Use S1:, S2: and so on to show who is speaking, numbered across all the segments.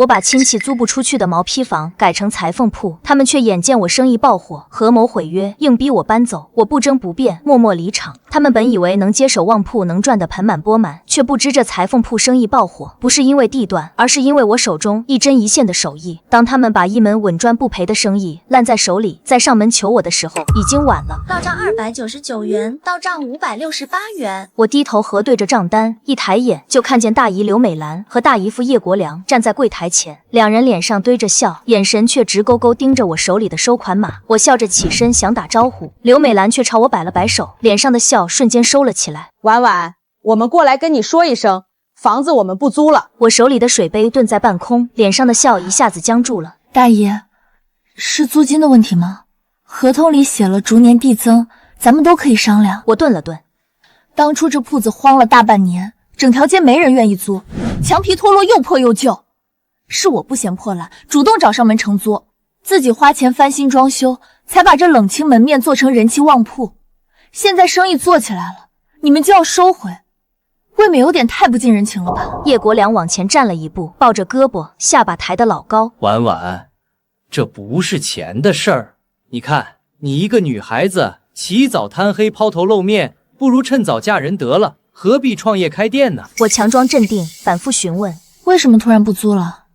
S1: 我把亲戚租不出去的毛坯房改成裁缝铺，他们却眼见我生意爆火，合谋毁约，硬逼我搬走。我不争不辩，默默离场。他们本以为能接手旺铺能赚得盆满钵满，却不知这裁缝铺生意爆火，不是因为地段，而是因为我手中一针一线的手艺。当他们把一门稳赚不赔的生意烂在手里，再上门求我的时候，已经晚了。
S2: 到账299元，到账568元。
S1: 我低头核对着账单，一抬眼就看见大姨刘美兰和大姨夫叶国良站在柜台前，两人脸上堆着笑，眼神却直勾勾盯着我手里的收款码。我笑着起身想打招呼，刘美兰却朝我摆了摆手，脸上的笑瞬间收了起来。
S3: 婉婉，我们过来跟你说一声，房子我们不租了。
S1: 我手里的水杯顿在半空，脸上的笑一下子僵住了。
S4: 大爷，是租金的问题吗？合同里写了逐年递增，咱们都可以商量。
S1: 我顿了顿，
S4: 当初这铺子荒了大半年，整条街没人愿意租，墙皮脱落又破又旧，是我不嫌破烂，主动找上门承租，自己花钱翻新装修，才把这冷清门面做成人气旺铺。现在生意做起来了，你们就要收回，未免有点太不近人情了吧？
S1: 叶国良往前站了一步，抱着胳膊，下巴抬得老高。
S5: 婉婉，这不是钱的事儿。你看，你一个女孩子，起早贪黑，抛头露面，不如趁早嫁人得了，何必创业开店呢？
S1: 我强装镇定，反复询问，
S4: 为什么突然不租了？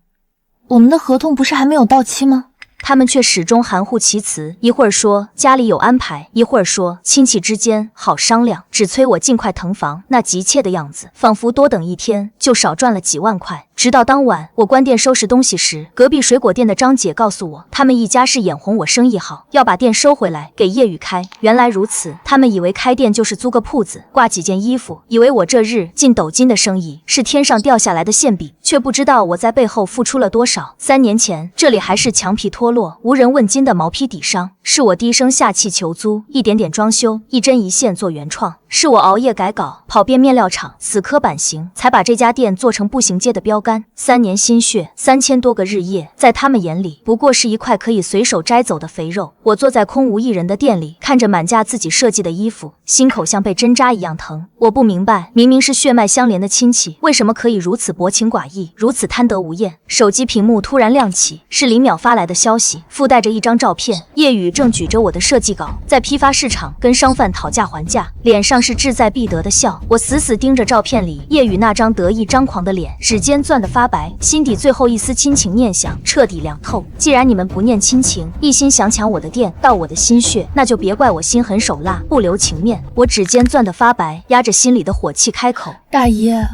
S4: 我们的合同不是还没有到期吗？
S1: 他们却始终含糊其辞，一会儿说家里有安排，一会儿说亲戚之间好商量，只催我尽快腾房，那急切的样子，仿佛多等一天就少赚了几万块。直到当晚我关店收拾东西时，隔壁水果店的张姐告诉我，他们一家是眼红我生意好，要把店收回来给叶雨开。原来如此，他们以为开店就是租个铺子，挂几件衣服，以为我这日进斗金的生意是天上掉下来的馅饼，却不知道我在背后付出了多少。3年前，这里还是墙皮脱落、无人问津的毛坯底商，是我低声下气求租，一点点装修，一针一线做原创，是我熬夜改稿，跑遍面料厂，死磕版型，才把这家店做成步行街的标杆。3年心血，3000多个日夜，在他们眼里不过是一块可以随手摘走的肥肉。我坐在空无一人的店里，看着满架自己设计的衣服，心口像被针扎一样疼。我不明白，明明是血脉相连的亲戚，为什么可以如此薄情寡义，如此贪得无厌？手机屏幕突然亮起，是林淼发来的消息，附带着一张照片。叶雨正举着我的设计稿，在批发市场跟商贩讨价还价，脸上是志在必得的笑。我死死盯着照片里叶雨那张得意张狂的脸，指尖攥得发白，心底最后一丝亲情念想彻底凉透。既然你们不念亲情，一心想抢我的店，盗我的心血，那就别怪我心狠手辣，不留情面。我指尖攥得发白，压着心里的火气开口：
S4: 大爷，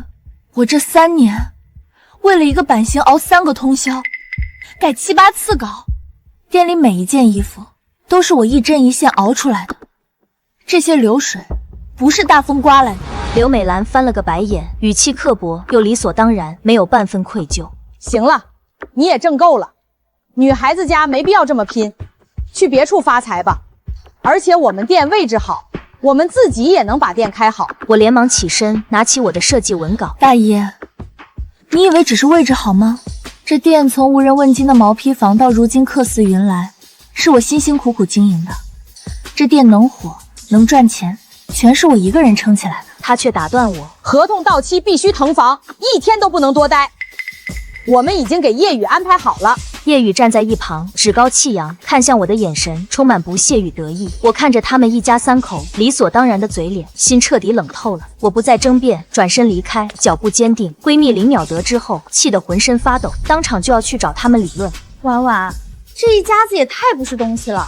S4: 我这3年为了一个版型熬3个通宵，改7、8次稿，店里每一件衣服都是我一针一线熬出来的，这些流水不是大风刮来的。
S1: 刘美兰翻了个白眼，语气刻薄又理所当然，没有半分愧疚。
S3: 行了，你也挣够了，女孩子家没必要这么拼，去别处发财吧。而且我们店位置好，我们自己也能把店开好。
S1: 我连忙起身，拿起我的设计文稿。
S4: 大爷，你以为只是位置好吗？这店从无人问津的毛坯房到如今客似云来，是我辛辛苦苦经营的。这店能火能赚钱，全是我一个人撑起来的。
S1: 他却打断我，
S3: 合同到期必须腾房，1天都不能多待。我们已经给叶雨安排好了。
S1: 叶雨站在一旁，趾高气扬，看向我的眼神充满不屑与得意。我看着他们一家3口理所当然的嘴脸，心彻底冷透了。我不再争辩，转身离开，脚步坚定。闺蜜林淼得知后，气得浑身发抖，当场就要去找他们理论。
S2: 婉婉，这一家子也太不是东西了。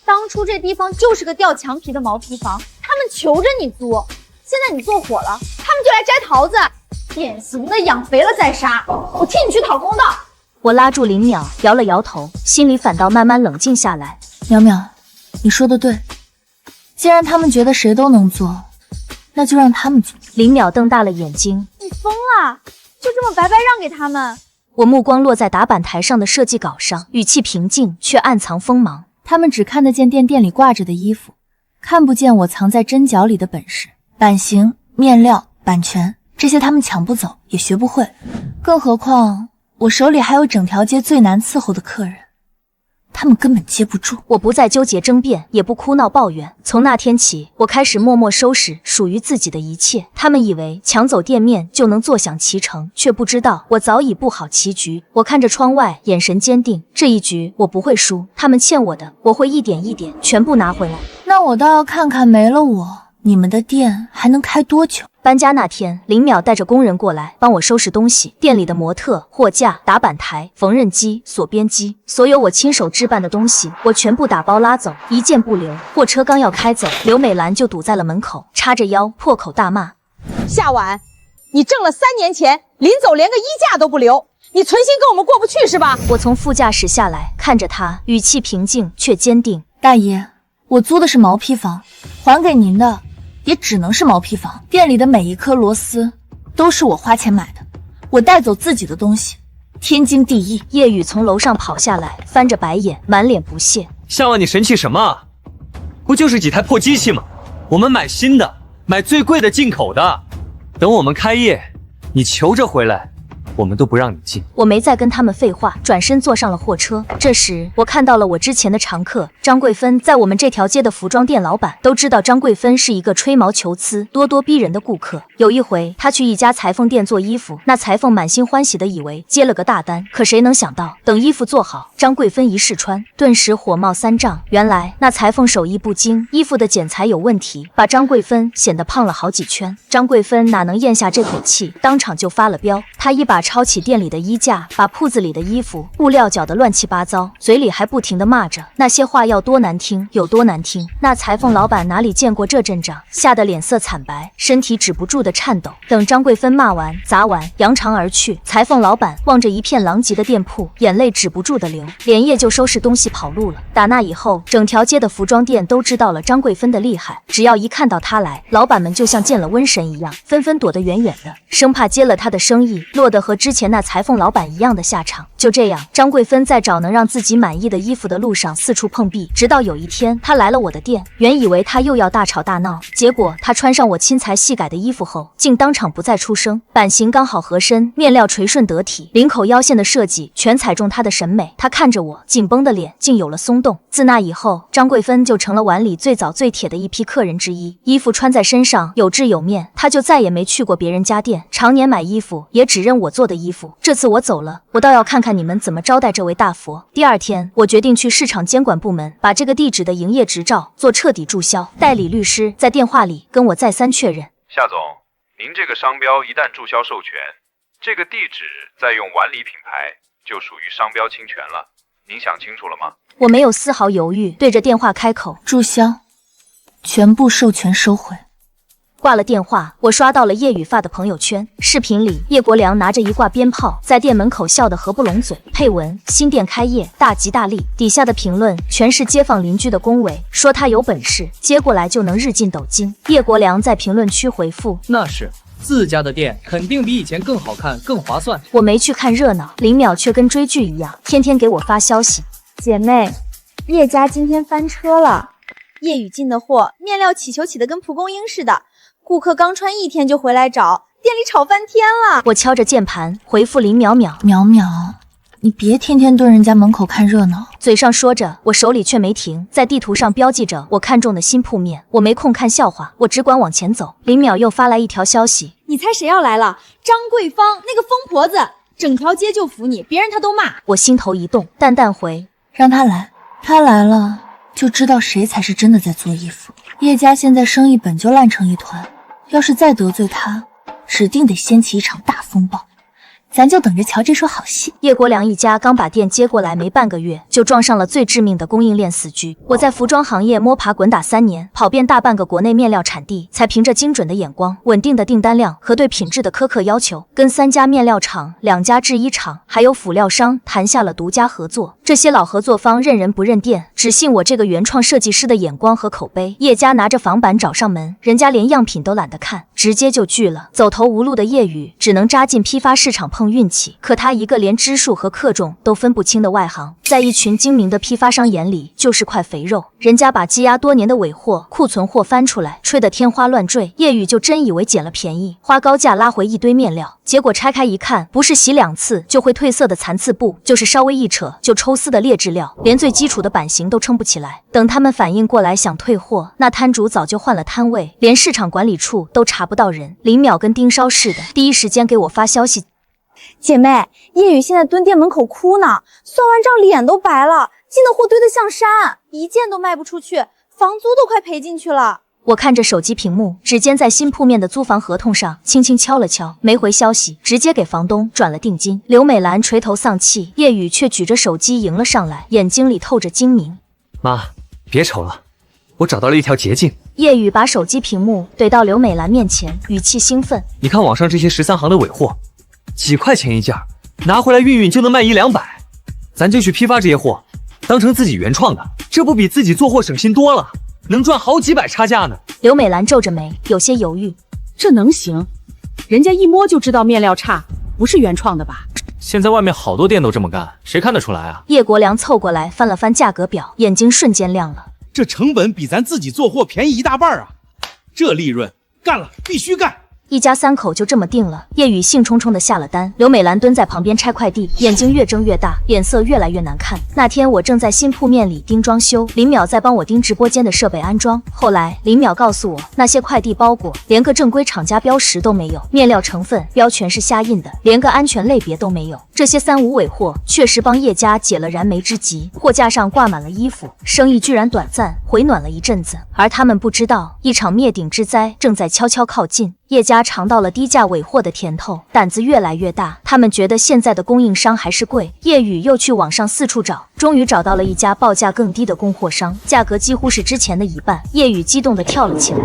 S2: 当初这地方就是个掉墙皮的毛坯房，他们求着你租，现在你做火了，他们就来摘桃子，典型的养肥了再杀。我替你去讨公道。
S1: 我拉住林淼，摇了摇头，心里反倒慢慢冷静下来。
S4: 淼淼，你说的对，既然他们觉得谁都能做，那就让他们做。
S1: 林淼瞪大了眼睛，
S2: 你疯了？就这么白白让给他们？
S1: 我目光落在打板台上的设计稿上，语气平静却暗藏锋芒。
S4: 他们只看得见店里挂着的衣服，看不见我藏在针脚里的本事。版型、面料、版权，这些他们抢不走，也学不会。更何况我手里还有整条街最难伺候的客人，他们根本接不住。
S1: 我不再纠结争辩，也不哭闹抱怨。从那天起，我开始默默收拾属于自己的一切。他们以为抢走店面就能坐享其成，却不知道我早已布好棋局。我看着窗外，眼神坚定，这一局我不会输，他们欠我的，我会一点一点全部拿回来。
S4: 那我倒要看看没了我，你们的店还能开多久？
S1: 搬家那天，林淼带着工人过来帮我收拾东西，店里的模特、货架、打板台、缝纫机、锁边机，所有我亲手置办的东西，我全部打包拉走，一件不留。货车刚要开走，刘美兰就堵在了门口，叉着腰破口大骂：
S3: 夏婉，你挣了3年钱，临走连个衣架都不留，你存心跟我们过不去是吧？
S1: 我从副驾驶下来，看着他，语气平静却坚定：
S4: 大爷，我租的是毛坯房，还给您的也只能是毛坯房，店里的每一颗螺丝都是我花钱买的，我带走自己的东西，天经地义。
S1: 叶雨从楼上跑下来，翻着白眼，满脸不屑：
S6: 夏婉，你神气什么啊？不就是几台破机器吗？我们买新的，买最贵的进口的，等我们开业，你求着回来，我们都不让你进。
S1: 我没再跟他们废话，转身坐上了货车。这时我看到了我之前的常客张桂芬，在我们这条街的服装店老板都知道张桂芬是一个吹毛求疵、咄咄逼人的顾客。有一回她去一家裁缝店做衣服，那裁缝满心欢喜的以为接了个大单，可谁能想到等衣服做好，张桂芬一试穿，顿时火冒三丈。原来那裁缝手艺不精，衣服的剪裁有问题，把张桂芬显得胖了好几圈。张桂芬哪能咽下这口气，当场就发了飙。她一把抄起店里的衣架，把铺子里的衣服、布料搅得乱七八糟，嘴里还不停地骂着，那些话要多难听有多难听。那裁缝老板哪里见过这阵仗，吓得脸色惨白，身体止不住的颤抖。等张桂芬骂完、砸完，扬长而去，裁缝老板望着一片狼藉的店铺，眼泪止不住的流，连夜就收拾东西跑路了。打那以后，整条街的服装店都知道了张桂芬的厉害，只要一看到她来，老板们就像见了瘟神一样，纷纷躲得远远的，生怕接了她的生意落得和之前那裁缝老板一样的下场。就这样，张桂芬在找能让自己满意的衣服的路上四处碰壁，直到有一天她来了我的店，原以为她又要大吵大闹，结果她穿上我亲裁细改的衣服后，竟当场不再出声。版型刚好合身，面料垂顺得体，领口腰线的设计全踩中她的审美。她看着我紧绷的脸竟有了松动。自那以后，张桂芬就成了碗里最早最铁的一批客人之一，衣服穿在身上有质有面，她就再也没去过别人家店，常年买衣服也只认我做的衣服。这次我走了，我倒要看看你们怎么招待这位大佛。第二天，我决定去市场监管部门把这个地址的营业执照做彻底注销。代理律师在电话里跟我再三确认：
S7: 夏总，您这个商标一旦注销授权，这个地址再用碗里品牌就属于商标侵权了。您想清楚了吗？
S1: 我没有丝毫犹豫，对着电话开口：
S4: 注销，全部授权收回。
S1: 挂了电话，我刷到了叶雨发的朋友圈，视频里叶国良拿着一挂鞭炮在店门口笑得合不拢嘴，配文：新店开业，大吉大利。底下的评论全是街坊邻居的恭维，说他有本事接过来就能日进斗金。叶国良在评论区回复：
S5: 那是自家的店，肯定比以前更好看更划算。
S1: 我没去看热闹，林淼却跟追剧一样，天天给我发消息：
S2: 姐妹，叶家今天翻车了，叶雨进的货面料起球起得跟蒲公英似的，顾客刚穿1天就回来找，店里吵翻天了。
S1: 我敲着键盘回复林淼淼：
S4: 淼淼，你别天天蹲人家门口看热闹。
S1: 嘴上说着，我手里却没停，在地图上标记着我看中的新铺面。我没空看笑话，我只管往前走。林淼又发来一条消息：
S2: 你猜谁要来了？张桂芳，那个疯婆子，整条街就服你，别人她都骂。
S1: 我心头一动，淡淡回：
S4: 让他来，他来了就知道谁才是真的在做衣服。叶家现在生意本就烂成一团，要是再得罪他，指定得掀起一场大风暴。咱就等着瞧这出好戏。
S1: 叶国良一家刚把店接过来没半个月，就撞上了最致命的供应链死局。我在服装行业摸爬滚打3年，跑遍大半个国内面料产地，才凭着精准的眼光、稳定的订单量和对品质的苛刻要求，跟3家面料厂、2家制衣厂还有辅料商谈下了独家合作。这些老合作方认人不认店，只信我这个原创设计师的眼光和口碑。叶家拿着房板找上门，人家连样品都懒得看，直接就拒了。走投无路的叶雨只能扎进批发市场碰碰运气。可他一个连支数和克重都分不清的外行，在一群精明的批发商眼里就是块肥肉。人家把积压多年的尾货、库存货翻出来，吹得天花乱坠，叶宇就真以为捡了便宜，花高价拉回一堆面料。结果拆开一看，不是洗2次就会褪色的残次布，就是稍微一扯就抽丝的劣质料，连最基础的版型都撑不起来。等他们反应过来想退货，那摊主早就换了摊位，连市场管理处都查不到人。林淼跟盯梢似的，第一时间给我发消息：
S2: 姐妹，叶宇现在蹲店门口哭呢，算完账脸都白了，进的货堆得像山，一件都卖不出去，房租都快赔进去了。
S1: 我看着手机屏幕，指尖在新铺面的租房合同上轻轻敲了敲，没回消息，直接给房东转了定金。刘美兰垂头丧气，叶宇却举着手机迎了上来，眼睛里透着精明。
S6: 妈，别愁了，我找到了一条捷径。
S1: 叶宇把手机屏幕怼到刘美兰面前，语气兴奋：
S6: 你看网上这些13行的尾货，几块钱一件，拿回来运运就能卖100-200，咱就去批发这些货，当成自己原创的，这不比自己做货省心多了，能赚好几百差价呢。
S1: 刘美兰皱着眉，有些犹豫：
S3: 这能行？人家一摸就知道面料差，不是原创的吧？
S5: 现在外面好多店都这么干，谁看得出来啊？
S1: 叶国良凑过来翻了翻价格表，眼睛瞬间亮了。
S8: 这成本比咱自己做货便宜1大半啊！这利润干了，必须干！
S1: 一家3口就这么定了。叶宇兴冲冲地下了单，刘美兰蹲在旁边拆快递，眼睛越睁越大，脸色越来越难看。那天我正在新铺面里盯装修，林淼在帮我盯直播间的设备安装。后来林淼告诉我，那些快递包裹连个正规厂家标识都没有，面料成分标全是瞎印的，连个安全类别都没有。这些3无尾货确实帮叶家解了燃眉之急，货架上挂满了衣服，生意居然短暂回暖了一阵子。而他们不知道，一场灭顶之灾正在悄悄靠近。叶家尝到了低价尾货的甜头，胆子越来越大。他们觉得现在的供应商还是贵。叶宇又去网上四处找，终于找到了一家报价更低的供货商，价格几乎是之前的一半。叶宇激动地跳了起来：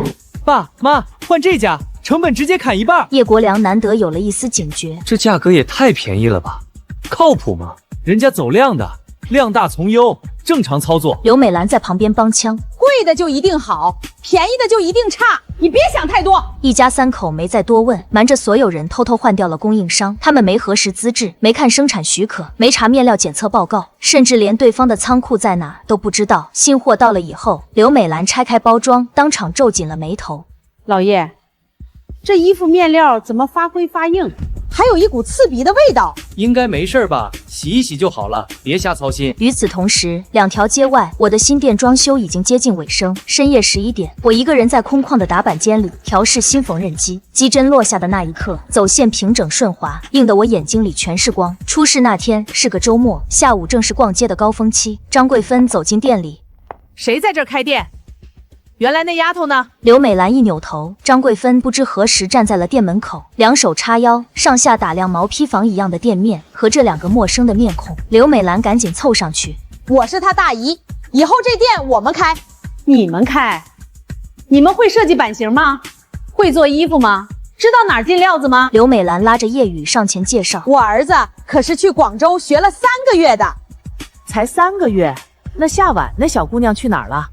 S5: 爸妈，换这家，成本直接砍一半！
S1: 叶国良难得有了一丝警觉，
S6: 这价格也太便宜了吧，靠谱吗？
S5: 人家走量的，量大从优，正常操作。
S1: 刘美兰在旁边帮腔：
S3: 贵的就一定好，便宜的就一定差，你别想太多。
S1: 一家3口没再多问，瞒着所有人偷偷换掉了供应商。他们没核实资质，没看生产许可，没查面料检测报告，甚至连对方的仓库在哪都不知道。新货到了以后，刘美兰拆开包装，当场皱紧了眉头：
S3: 老叶，这衣服面料怎么发灰发硬，还有一股刺鼻的味道？
S5: 应该没事吧？洗一洗就好了，别瞎操心。
S1: 与此同时，2条街外，我的新店装修已经接近尾声。深夜11点，我一个人在空旷的打板间里调试新缝纫机。机针落下的那一刻，走线平整顺滑，映得我眼睛里全是光。出事那天是个周末，下午正是逛街的高峰期。张桂芬走进店里：
S3: 谁在这儿开店？原来那丫头呢？
S1: 刘美兰一扭头，张桂芬不知何时站在了店门口，两手叉腰，上下打量毛坯房一样的店面和这2个陌生的面孔。刘美兰赶紧凑上去：
S3: 我是她大姨，以后这店我们开。你们开？你们会设计版型吗？会做衣服吗？知道哪儿进料子吗？
S1: 刘美兰拉着叶宇上前介绍：
S3: 我儿子可是去广州学了3个月的。
S9: 才3个月？那夏晚那小姑娘去哪儿了？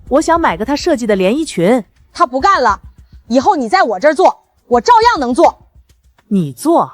S9: 我想买个她设计的连衣裙。
S3: 她不干了，以后你在我这儿做，我照样能做。
S9: 你做？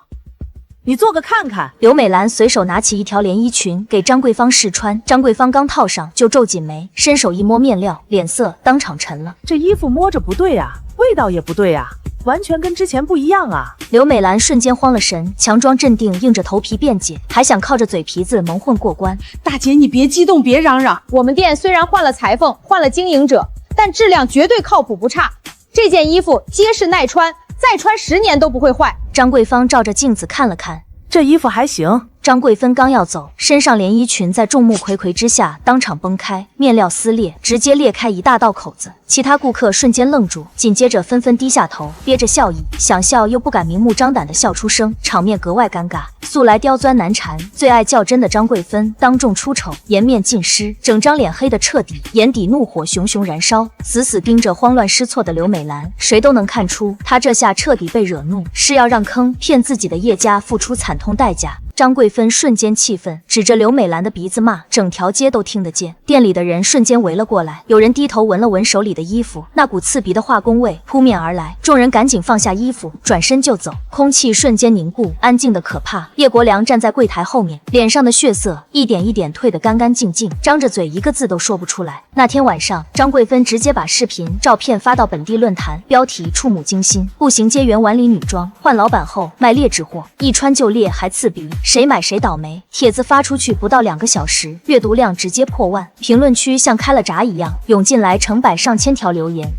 S9: 你做个看看。
S1: 刘美兰随手拿起一条连衣裙给张桂芳试穿，张桂芳刚套上就皱紧眉，伸手一摸面料，脸色当场沉了。
S9: 这衣服摸着不对啊，味道也不对啊，完全跟之前不一样啊！
S1: 刘美兰瞬间慌了神，强装镇定，硬着头皮辩解，还想靠着嘴皮子蒙混过关。
S3: 大姐，你别激动，别嚷嚷。我们店虽然换了裁缝，换了经营者，但质量绝对靠谱不差。这件衣服结实耐穿，再穿10年都不会坏。
S1: 张桂芳照着镜子看了看，
S9: 这衣服还行。
S1: 张桂芬刚要走，身上连衣裙在众目睽睽之下当场崩开，面料撕裂，直接裂开一大道口子。其他顾客瞬间愣住，紧接着纷纷低下头，憋着笑意，想笑又不敢明目张胆的笑出声，场面格外尴尬。素来刁钻难缠，最爱较真的张桂芬当众出丑，颜面尽失，整张脸黑得彻底，眼底怒火熊熊燃烧，死死盯着慌乱失措的刘美兰。谁都能看出，她这下彻底被惹怒，是要让坑骗自己的叶家付出惨痛代价。张桂芬瞬间气愤，指着刘美兰的鼻子骂，整条街都听得见。店里的人瞬间围了过来，有人低头闻了闻手里的衣服，那股刺鼻的化工味扑面而来，众人赶紧放下衣服，转身就走。空气瞬间凝固，安静的可怕。叶国良站在柜台后面，脸上的血色一点一点退得干干净净，张着嘴一个字都说不出来。那天晚上，张桂芬直接把视频照片发到本地论坛，标题触目惊心：步行街原晚礼女装换老板后卖劣质货，一穿就裂还刺鼻，谁买谁倒霉。帖子发出去不到2个小时，阅读量直接破万，评论区像开了闸一样涌进来成百上千条留言。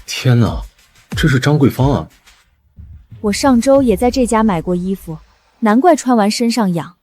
S10: 天哪，这是张桂芳啊！
S11: 我上周也在这家买过衣服，难怪穿完身上痒。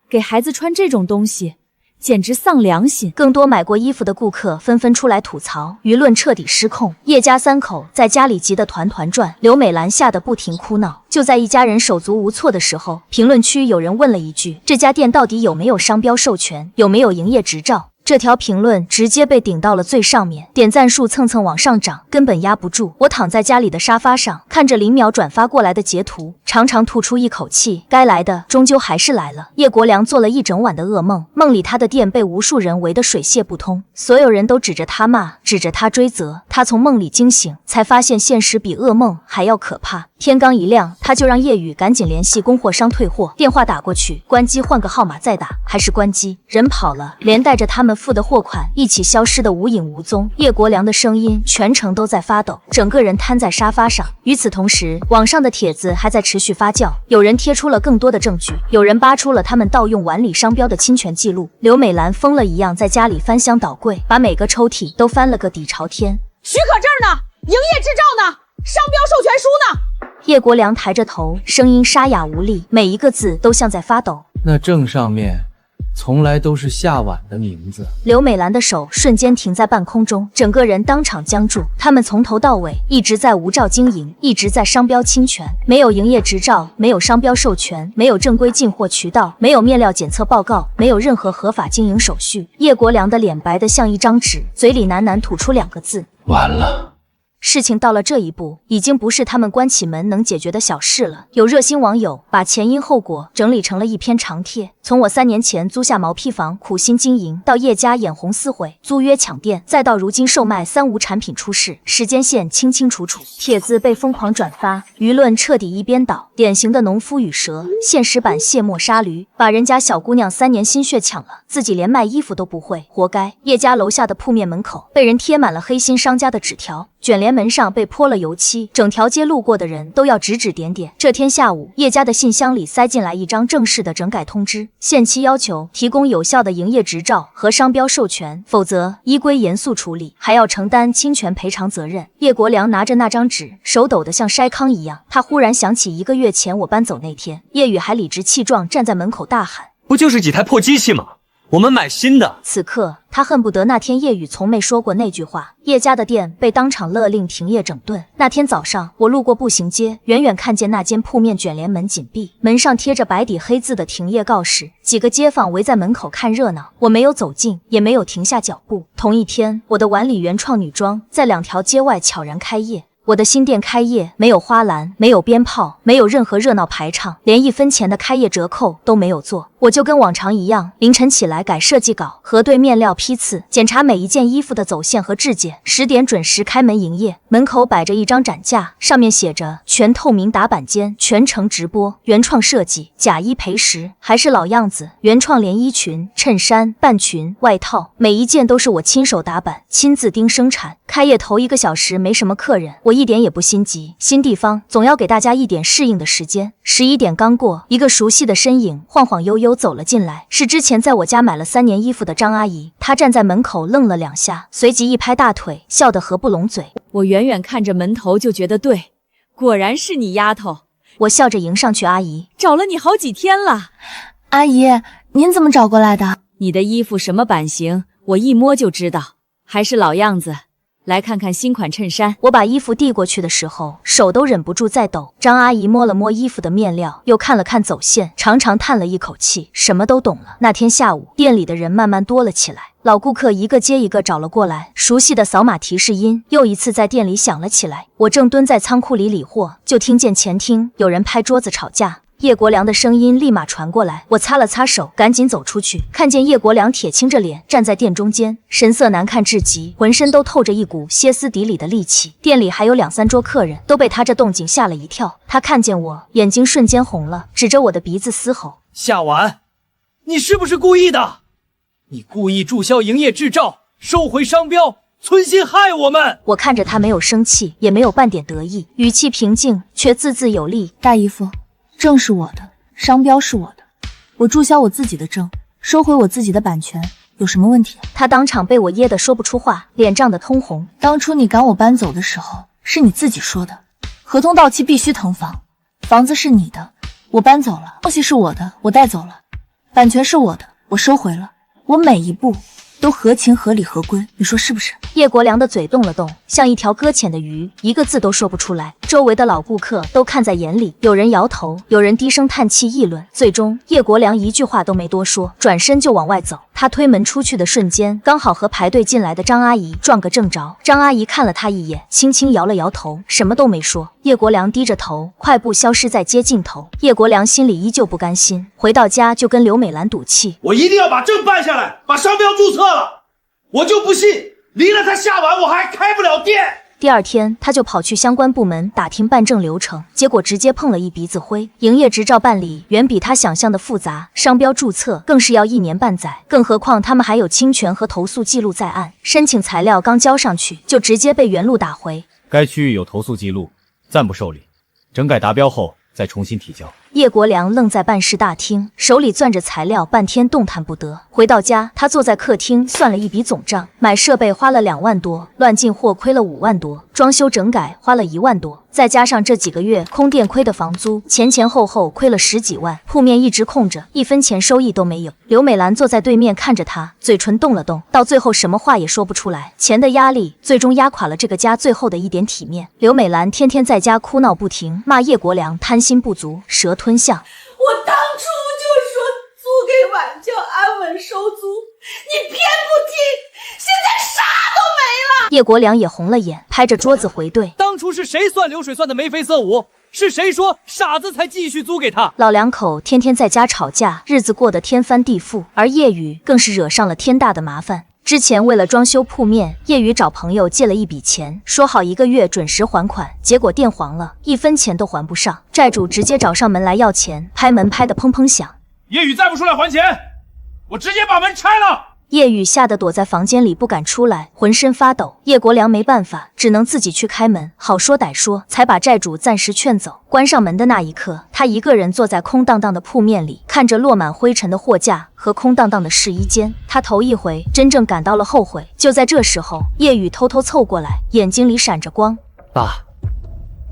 S11: 给孩子穿这种东西，简直丧良心。
S1: 更多买过衣服的顾客纷纷出来吐槽，舆论彻底失控。叶家3口在家里急得团团转，刘美兰吓得不停哭闹。就在一家人手足无措的时候，评论区有人问了一句：这家店到底有没有商标授权，有没有营业执照？这条评论直接被顶到了最上面，点赞数蹭蹭往上涨，根本压不住。我躺在家里的沙发上，看着0秒转发过来的截图，长长吐出一口气，该来的终究还是来了。叶国良做了一整晚的噩梦，梦里他的店被无数人围得水泄不通，所有人都指着他骂，指着他追责。他从梦里惊醒，才发现现实比噩梦还要可怕。天刚一亮，他就让叶宇赶紧联系供货商退货，电话打过去，关机换个号码再打，还是关机，人跑了，连带着他们付的货款一起消失得无影无踪。叶国良的声音全程都在发抖，整个人瘫在沙发上。与此同时，网上的帖子还在持续发酵，有人贴出了更多的证据，有人扒出了他们盗用晚礼商标的侵权记录。刘美兰疯了一样在家里翻箱倒柜，把每个抽屉都翻了个底朝天。
S3: 许可证呢？营业执照呢？商标授权书呢？
S1: 叶国良抬着头，声音沙哑无力，每一个字都像在发抖。
S5: 那证上面从来都是夏晚的名字。
S1: 刘美兰的手瞬间停在半空中，整个人当场僵住。他们从头到尾一直在无照经营，一直在商标侵权，没有营业执照，没有商标授权，没有正规进货渠道，没有面料检测报告，没有任何合法经营手续。叶国良的脸白得像一张纸，嘴里喃喃吐出2个字：
S10: 完了。
S1: 事情到了这一步，已经不是他们关起门能解决的小事了。有热心网友把前因后果整理成了一篇长帖，从我3年前租下毛坯房苦心经营，到叶家眼红撕毁、租约抢店，再到如今售卖3无产品出事，时间线清清楚楚。帖子被疯狂转发，舆论彻底一边倒。典型的农夫与蛇，现实版卸磨杀驴，把人家小姑娘3年心血抢了，自己连卖衣服都不会，活该。叶家楼下的铺面门口被人贴满了黑心商家的纸条，卷帘门上被泼了油漆，整条街路过的人都要指指点点。这天下午，叶家的信箱里塞进来一张正式的整改通知，限期要求提供有效的营业执照和商标授权，否则依规严肃处理，还要承担侵权赔偿责任。叶国良拿着那张纸，手抖得像筛糠一样。他忽然想起1个月前我搬走那天，叶宇还理直气壮站在门口大喊：
S6: 不就是几台破机器吗？我们买新的。
S1: 此刻他恨不得那天叶宇从没说过那句话。叶家的店被当场勒令停业整顿。那天早上我路过步行街，远远看见那间铺面卷帘门紧闭，门上贴着白底黑字的停业告示，几个街坊围在门口看热闹。我没有走近，也没有停下脚步。同一天，我的晚礼原创女装在2条街外悄然开业。我的新店开业，没有花篮，没有鞭炮，没有任何热闹排场，连1分钱的开业折扣都没有做。我就跟往常一样，凌晨起来改设计稿，核对面料批次，检查每一件衣服的走线和质检。10点准时开门营业。门口摆着一张展架，上面写着全透明打板间，全程直播，原创设计，假一赔10，还是老样子，原创连衣裙、衬衫、半裙、外套，每一件都是我亲手打板，亲自盯生产。开业头1个小时没什么客人，我一点也不心急，新地方总要给大家一点适应的时间。11点刚过，一个熟悉的身影晃晃悠悠走了进来，是之前在我家买了3年衣服的张阿姨。她站在门口愣了2下，随即一拍大腿，笑得合不拢嘴。
S11: 我远远看着门头就觉得对，果然是你丫头。
S1: 我笑着迎上去，阿姨，
S11: 找了你好几天了。
S4: 阿姨，您怎么找过来的？
S11: 你的衣服什么版型，我一摸就知道，还是老样子。来看看新款衬衫。
S1: 我把衣服递过去的时候，手都忍不住在抖。张阿姨摸了摸衣服的面料，又看了看走线，长长叹了一口气，什么都懂了。那天下午，店里的人慢慢多了起来，老顾客一个接一个找了过来，熟悉的扫码提示音又一次在店里响了起来。我正蹲在仓库里理货，就听见前厅有人拍桌子吵架。叶国良的声音立马传过来，我擦了擦手，赶紧走出去，看见叶国良铁青着脸站在店中间，神色难看至极，浑身都透着一股歇斯底里的戾气。店里还有2、3桌客人都被他这动静吓了一跳。他看见我，眼睛瞬间红了，指着我的鼻子嘶吼：
S5: 夏婉，你是不是故意的？你故意注销营业执照，收回商标，存心害我们！
S1: 我看着他没有生气，也没有半点得意，语气平静，却字字有力。
S4: 大姨夫，证是我的，商标是我的，我注销我自己的证，收回我自己的版权，有什么问题？
S1: 他当场被我噎得说不出话，脸涨得通红。
S4: 当初你赶我搬走的时候，是你自己说的，合同到期必须腾房，房子是你的，我搬走了，东西是我的，我带走了，版权是我的，我收回了，我每一步都合情合理合规，你说是不是？
S1: 叶国良的嘴动了动，像一条搁浅的鱼，一个字都说不出来。周围的老顾客都看在眼里，有人摇头，有人低声叹气议论。最终叶国良一句话都没多说，转身就往外走。他推门出去的瞬间，刚好和排队进来的张阿姨撞个正着。张阿姨看了他一眼，轻轻摇了摇头，什么都没说。叶国良低着头快步消失在街尽头。叶国良心里依旧不甘心，回到家就跟刘美兰赌气，
S8: 我一定要把证办下来，把商标注册了，我就不信离了他夏晚我还开不了店。
S1: 第二天，他就跑去相关部门打听办证流程，结果直接碰了一鼻子灰。营业执照办理远比他想象的复杂，商标注册更是要1年半载，更何况他们还有侵权和投诉记录在案。申请材料刚交上去，就直接被原路打回。
S12: 该区域有投诉记录，暂不受理，整改达标后再重新提交。
S1: 叶国良愣在办事大厅，手里攥着材料，半天动弹不得。回到家，他坐在客厅算了一笔总账，买设备花了2万多，乱进货亏了5万多，装修整改花了1万多，再加上这几个月空店亏的房租，前后后亏了10几万，铺面一直空着，1分钱收益都没有。刘美兰坐在对面看着他，嘴唇动了动，到最后什么话也说不出来。钱的压力最终压垮了这个家最后的一点体面。刘美兰天天在家哭闹不停，骂叶国良贪心不足，蛇吞象。
S13: 我当初就说租给晚教安稳收租，你偏不听，现在啥都没了。
S1: 叶国良也红了眼，拍着桌子回怼：
S5: 当初是谁算流水算的眉飞色舞？是谁说傻子才继续租给他？
S1: 老两口天天在家吵架，日子过得天翻地覆，而叶宇更是惹上了天大的麻烦。之前为了装修铺面，叶宇找朋友借了一笔钱，说好1个月准时还款，结果店黄了，1分钱都还不上，债主直接找上门来要钱，拍门拍得砰砰响。
S8: 叶宇再不出来还钱，我直接把门拆了。
S1: 叶宇吓得躲在房间里不敢出来，浑身发抖。叶国良没办法，只能自己去开门，好说歹说才把债主暂时劝走。关上门的那一刻，他一个人坐在空荡荡的铺面里，看着落满灰尘的货架和空荡荡的试衣间，他头一回真正感到了后悔。就在这时候，叶宇偷偷凑过来，眼睛里闪着光。
S6: 爸，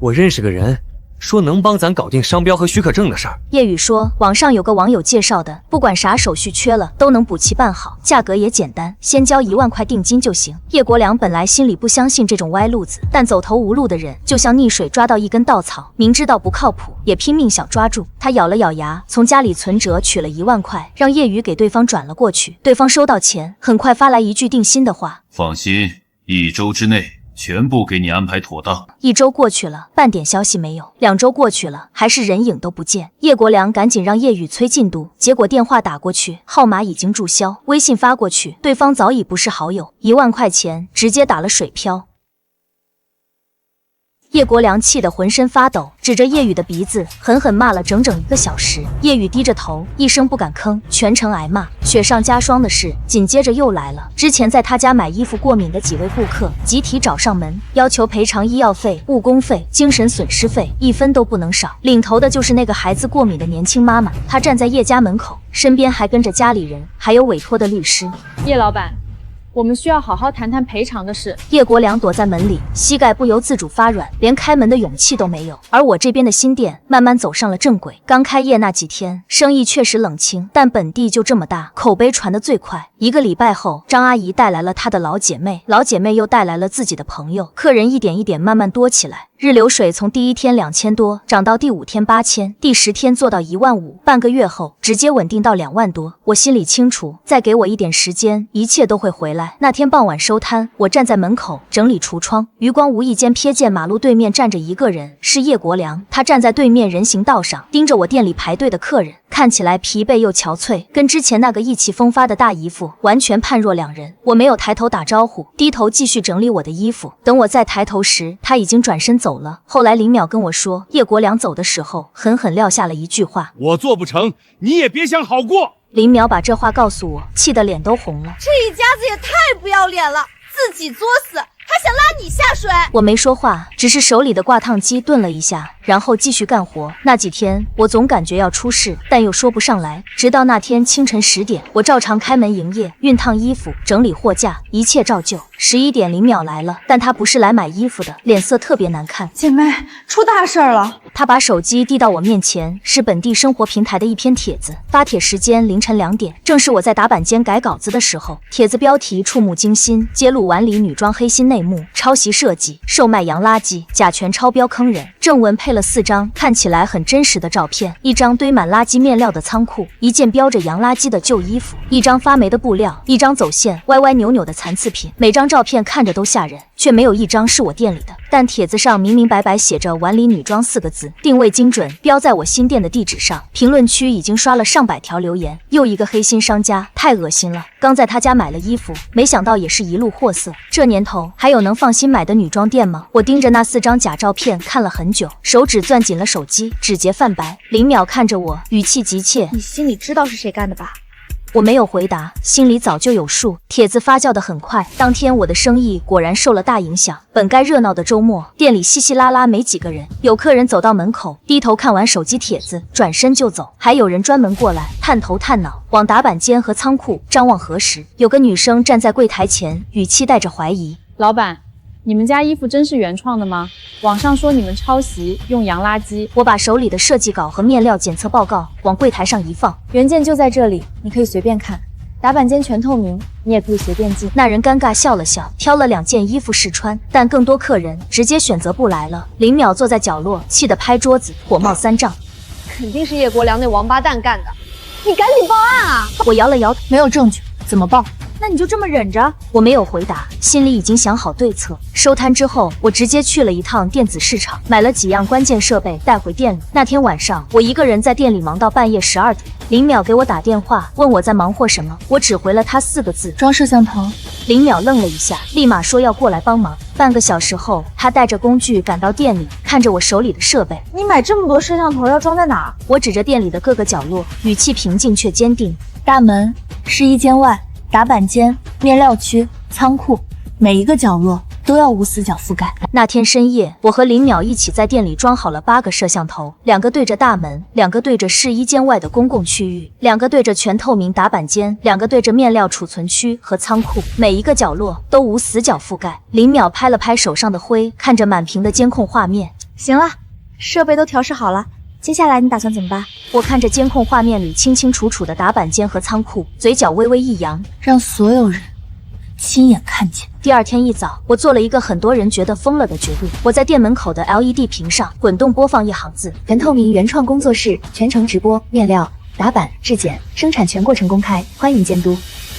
S6: 我认识个人，说能帮咱搞定商标和许可证的事儿。
S1: 叶宇说，网上有个网友介绍的，不管啥手续缺了，都能补齐办好，价格也简单，先交1万块定金就行。叶国良本来心里不相信这种歪路子，但走投无路的人就像溺水抓到一根稻草，明知道不靠谱，也拼命想抓住。他咬了咬牙，从家里存折取了1万块，让叶宇给对方转了过去。对方收到钱，很快发来一句定心的话：
S14: 放心，1周之内全部给你安排妥当。
S1: 1周过去了，半点消息没有；2周过去了，还是人影都不见。叶国良赶紧让叶宇催进度，结果电话打过去，号码已经注销，微信发过去，对方早已不是好友，1万块钱直接打了水漂。叶国良气得浑身发抖，指着叶宇的鼻子狠狠骂了整整1个小时。叶宇低着头，一声不敢吭，全程挨骂。雪上加霜的事紧接着又来了。之前在他家买衣服过敏的几位顾客集体找上门，要求赔偿医药费、误工费、精神损失费，1分都不能少。领头的就是那个孩子过敏的年轻妈妈，她站在叶家门口，身边还跟着家里人，还有委托的律师。
S3: 叶老板，我们需要好好谈谈赔偿的事。
S1: 叶国良躲在门里，膝盖不由自主发软，连开门的勇气都没有。而我这边的新店慢慢走上了正轨。刚开业那几天，生意确实冷清，但本地就这么大，口碑传得最快。1个礼拜后，张阿姨带来了她的老姐妹，老姐妹又带来了自己的朋友，客人一点一点慢慢多起来。日流水从第1天2000多涨到第5天8000，第10天做到15000，半个月后直接稳定到2万多。我心里清楚，再给我一点时间，一切都会回来。那天傍晚收摊，我站在门口整理橱窗，余光无意间瞥见马路对面站着一个人，是叶国良。他站在对面人行道上，盯着我店里排队的客人，看起来疲惫又憔悴，跟之前那个意气风发的大姨夫完全判若两人。我没有抬头打招呼，低头继续整理我的衣服。等我再抬头时，他已经转身走了。后来林淼跟我说，叶国良走的时候狠狠撂下了一句话：
S8: 我做不成，你也别想好过。
S1: 林淼把这话告诉我，气得脸都红了。
S2: 这一家子也太不要脸了，自己作死，还想拉你下水。
S1: 我没说话，只是手里的挂烫机顿了一下，然后继续干活。那几天我总感觉要出事，但又说不上来。直到那天清晨10点，我照常开门营业，熨烫衣服，整理货架，一切照旧。11点林淼来了，但他不是来买衣服的，脸色特别难看。
S2: 姐妹，出大事了！
S1: 他把手机递到我面前，是本地生活平台的一篇帖子，发帖时间凌晨2点，正是我在打板间改稿子的时候。帖子标题触目惊心，揭露碗里女装黑心内幕，抄袭设计，售卖洋垃圾，甲醛超标坑人。正文配了4张看起来很真实的照片，一张堆满垃圾面料的仓库，一件标着洋垃圾的旧衣服，一张发霉的布料，一张走线歪歪扭扭的残次品。每张照片看着都吓人，却没有一张是我店里的。但帖子上明明白白写着碗里女装4个字，定位精准，标在我新店的地址上。评论区已经刷了上百条留言，又一个黑心商家，太恶心了。刚在他家买了衣服，没想到也是一路货色。这年头还有能放心买的女装店吗？我盯着那4张假照片看了很久，手指攥紧了手机，指节泛白。林淼看着我，语气急切：
S2: 你心里知道是谁干的吧？
S1: 我没有回答，心里早就有数。帖子发酵得很快，当天我的生意果然受了大影响。本该热闹的周末，店里稀稀拉拉没几个人，有客人走到门口，低头看完手机帖子，转身就走；还有人专门过来，探头探脑，往打板间和仓库张望核实。有个女生站在柜台前，语气带着怀疑：
S3: 老板，你们家衣服真是原创的吗？网上说你们抄袭，用洋垃圾。
S1: 我把手里的设计稿和面料检测报告往柜台上一放，
S11: 原件就在这里，你可以随便看。打板间全透明，你也可以随便进。
S1: 那人尴尬笑了笑，挑了2件衣服试穿，但更多客人直接选择不来了。林淼坐在角落，气得拍桌子，火冒3丈。
S2: 肯定是叶国良那王八蛋干的，你赶紧报案啊！
S1: 我摇了摇头，
S4: 没有证据，怎么报？
S11: 那你就这么忍着？
S1: 我没有回答，心里已经想好对策。收摊之后，我直接去了一趟电子市场，买了几样关键设备带回店里。那天晚上，我一个人在店里忙到半夜12点。林淼给我打电话，问我在忙活什么，我只回了他4个字：
S4: 装摄像头。
S1: 林淼愣了一下，立马说要过来帮忙。半个小时后，他带着工具赶到店里，看着我手里的设备。
S11: 你买这么多摄像头要装在哪儿？
S1: 我指着店里的各个角落，语气平静却坚定：
S4: 大门、试衣间外、打板间、面料区、仓库，每一个角落都要无死角覆盖。
S1: 那天深夜，我和林淼一起在店里装好了8个摄像头，2个对着大门，2个对着试衣间外的公共区域，2个对着全透明打板间，2个对着面料储存区和仓库，每一个角落都无死角覆盖。林淼拍了拍手上的灰，看着满屏的监控画面，
S11: 行了，设备都调试好了，接下来你打算怎么办？
S1: 我看着监控画面里清清楚楚的打板间和仓库，嘴角微微一扬，
S4: 让所有人亲眼看见。
S1: 第2天一早，我做了一个很多人觉得疯了的决定。我在店门口的 LED 屏上滚动播放一行字：
S11: 全透明原创工作室，全程直播，面料、打板、质检、生产全过程公开，欢迎监督。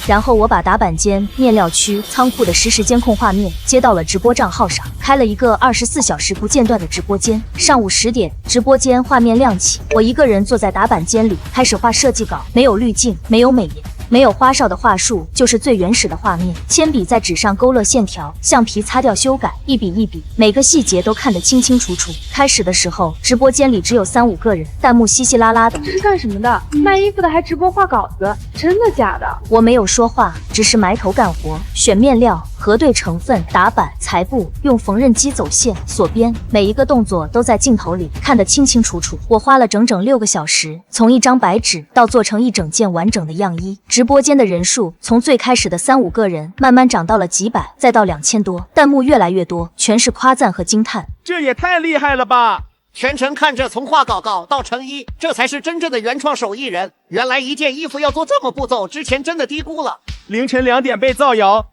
S1: 然后我把打板间、面料区、仓库的实时监控画面接到了直播账号上，开了一个24小时不间断的直播间。上午10点，直播间画面亮起，我一个人坐在打板间里，开始画设计稿，没有滤镜，没有美颜，没有花哨的话术，就是最原始的画面。铅笔在纸上勾勒线条，橡皮擦掉修改，一笔一笔，每个细节都看得清清楚楚。开始的时候，直播间里只有3、5个人，弹幕稀稀拉拉的。
S15: 这是干什么的？卖衣服的还直播画稿子，真的假的？
S1: 我没有说话，只是埋头干活，选面料，核对成分，打板，裁布，用缝纫机走线，锁边，每一个动作都在镜头里看得清清楚楚。我花了整整6个小时，从一张白纸到做成一整件完整的样衣。直播间的人数从最开始的3、5个人，慢慢涨到了几百，再到2000多，弹幕越来越多，全是夸赞和惊叹。
S8: 这也太厉害了吧！
S16: 全程看着从画稿到成衣，这才是真正的原创手艺人。原来一件衣服要做这么步骤，之前真的低估了。
S8: 凌晨2点被造谣，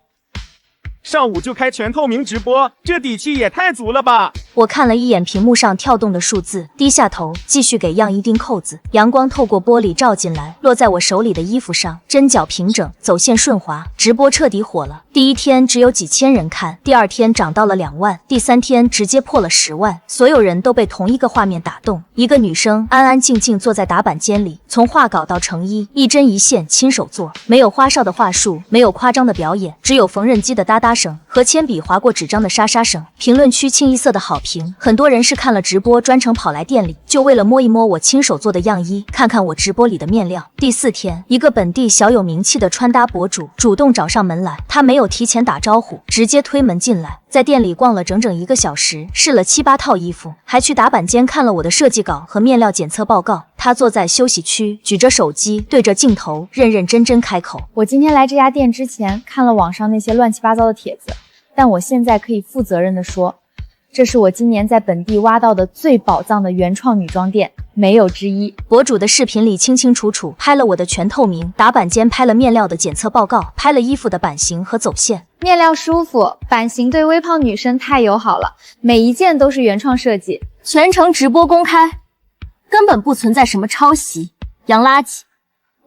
S8: 上午就开全透明直播，这底气也太足了吧！
S1: 我看了一眼屏幕上跳动的数字，低下头继续给样衣钉扣子。阳光透过玻璃照进来，落在我手里的衣服上，针脚平整，走线顺滑。直播彻底火了，第一天只有几千人看，第二天涨到了2万，第3天直接破了10万。所有人都被同一个画面打动，一个女生安安静静坐在打板间里，从画稿到成衣，一针一线亲手做，没有花哨的话术，没有夸张的表演，只有缝纫机的哒哒声和铅笔划过纸张的沙沙声。评论区清一色的好评，很多人是看了直播专程跑来店里，就为了摸一摸我亲手做的样衣，看看我直播里的面料。第4天，一个本地小有名气的穿搭博主主动找上门来，他没有提前打招呼，直接推门进来，在店里逛了整整1个小时，试了7、8套衣服，还去打板间看了我的设计稿和面料检测报告。他坐在休息区，举着手机对着镜头，认认真真开口：
S11: 我今天来这家店之前看了网上那些乱七八糟的帖子，但我现在可以负责任地说，这是我今年在本地挖到的最宝藏的原创女装店，没有之一。博主的视频里清清楚楚拍了我的全透明，打板间拍了面料的检测报告，拍了衣服的版型和走线。
S2: 面料舒服，版型对微胖女生太友好了，每一件都是原创设计，
S4: 全程直播公开，根本不存在什么抄袭、洋垃圾，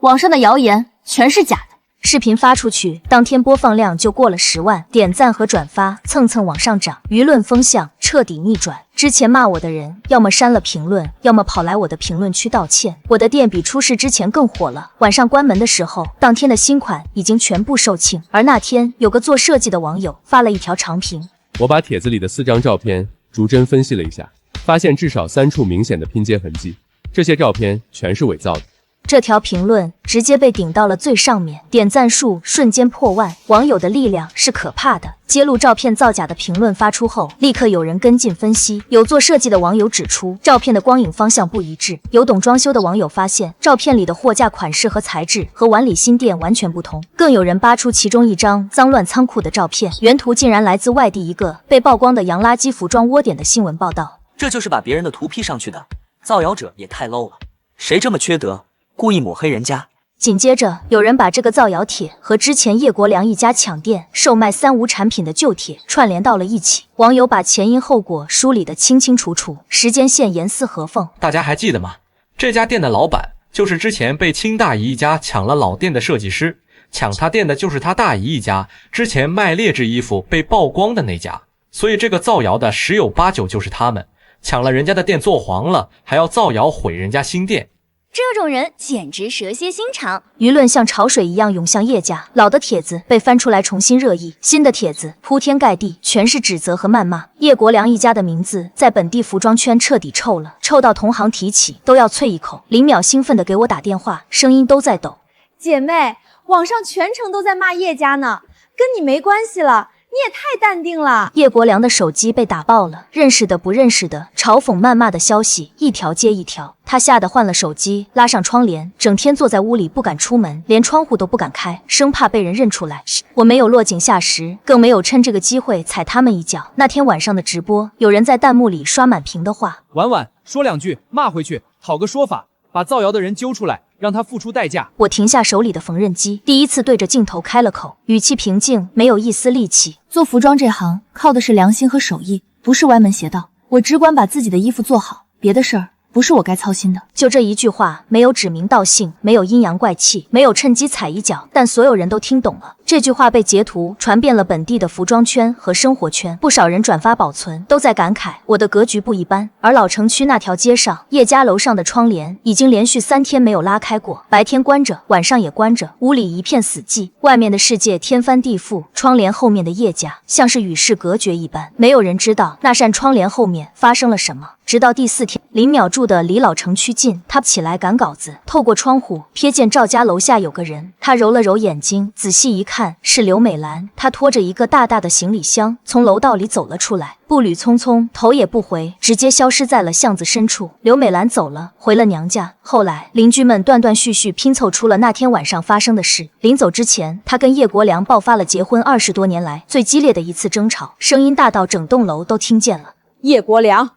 S4: 网上的谣言全是假的。
S1: 视频发出去，当天播放量就过了10万，点赞和转发蹭蹭往上涨，舆论风向彻底逆转。之前骂我的人，要么删了评论，要么跑来我的评论区道歉。我的店比出事之前更火了，晚上关门的时候，当天的新款已经全部售罄。而那天，有个做设计的网友发了一条长评：
S17: 我把帖子里的4张照片逐帧分析了一下，发现至少3处明显的拼接痕迹，这些照片全是伪造的。
S1: 这条评论直接被顶到了最上面，点赞数瞬间破万。网友的力量是可怕的。揭露照片造假的评论发出后，立刻有人跟进分析。有做设计的网友指出，照片的光影方向不一致；有懂装修的网友发现，照片里的货架款式和材质和碗里新店完全不同。更有人扒出其中一张脏乱仓库的照片，原图竟然来自外地一个被曝光的洋垃圾服装窝点的新闻报道。
S18: 这就是把别人的图 P 上去的，造谣者也太 low 了，谁这么缺德？故意抹黑人家。
S1: 紧接着，有人把这个造谣帖和之前叶国良一家抢店售卖3无产品的旧帖串联到了一起。网友把前因后果梳理得清清楚楚，时间线严丝合缝。
S19: 大家还记得吗？这家店的老板就是之前被亲大姨一家抢了老店的设计师，抢他店的就是他大姨一家之前卖劣质衣服被曝光的那家，所以这个造谣的10有8九就是他们，抢了人家的店做黄了，还要造谣毁人家新店。
S20: 这种人简直蛇蝎心肠。
S1: 舆论像潮水一样涌向叶家，老的帖子被翻出来重新热议，新的帖子铺天盖地，全是指责和谩骂。叶国良一家的名字在本地服装圈彻底臭了，臭到同行提起都要啐一口。林淼兴奋地给我打电话，声音都在抖。
S2: 姐妹，网上全程都在骂叶家呢，跟你没关系了。你也太淡定了。
S1: 叶国良的手机被打爆了，认识的不认识的，嘲讽谩骂的消息一条接一条，他吓得换了手机，拉上窗帘，整天坐在屋里不敢出门，连窗户都不敢开，生怕被人认出来。我没有落井下石，更没有趁这个机会踩他们一脚。那天晚上的直播，有人在弹幕里刷满屏的话：
S5: 婉婉说2句，骂回去，讨个说法，把造谣的人揪出来，让他付出代价。
S1: 我停下手里的缝纫机，第一次对着镜头开了口，语气平静，没有一丝戾气。
S4: 做服装这行靠的是良心和手艺，不是歪门邪道。我只管把自己的衣服做好，别的事儿不是我该操心的。
S1: 就这一句话，没有指名道姓，没有阴阳怪气，没有趁机踩一脚，但所有人都听懂了。这句话被截图传遍了本地的服装圈和生活圈，不少人转发保存，都在感慨我的格局不一般。而老城区那条街上，叶家楼上的窗帘已经连续3天没有拉开过，白天关着，晚上也关着，屋里一片死寂。外面的世界天翻地覆，窗帘后面的叶家像是与世隔绝一般，没有人知道那扇窗帘后面发生了什么。直到第4天，林淼住的离老城区近，他起来赶稿子，透过窗户瞥见赵家楼下有个人，他揉了揉眼睛，仔细一看是刘美兰，她拖着一个大大的行李箱从楼道里走了出来，步履匆匆，头也不回，直接消失在了巷子深处。刘美兰走了，回了娘家。后来邻居们断断续续拼凑出了那天晚上发生的事。临走之前，他跟叶国良爆发了结婚20多年来最激烈的一次争吵，声音大到整栋楼都听见了。
S3: 叶国良，